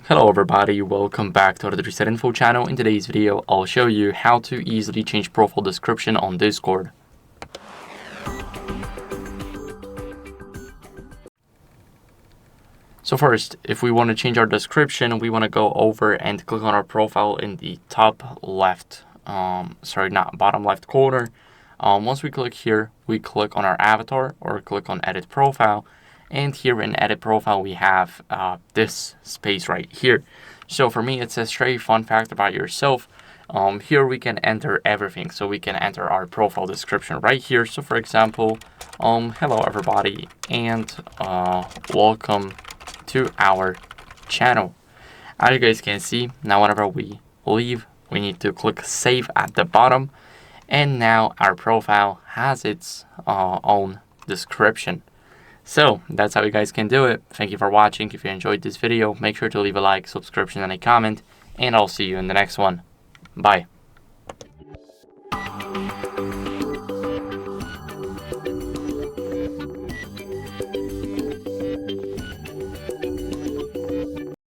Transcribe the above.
Hello everybody, welcome back to the HardReset.Info channel. In today's video, I'll show you how to easily change profile description on Discord. So first, if we want to change our description, we want to go over and click on our profile in the top left, bottom left corner. Once we click here, we click on our avatar or click on edit profile. And here in edit profile, we have this space right here. So for me, it says share a fun fact about yourself. Here we can enter everything. So we can enter our profile description right here. So for example, hello everybody, and welcome to our channel. As you guys can see, now whenever we leave, we need to click save at the bottom. And now our profile has its own description. So that's how you guys can do it. Thank you for watching. If you enjoyed this video, make sure to leave a like, subscription, and a comment, and I'll see you in the next one. Bye.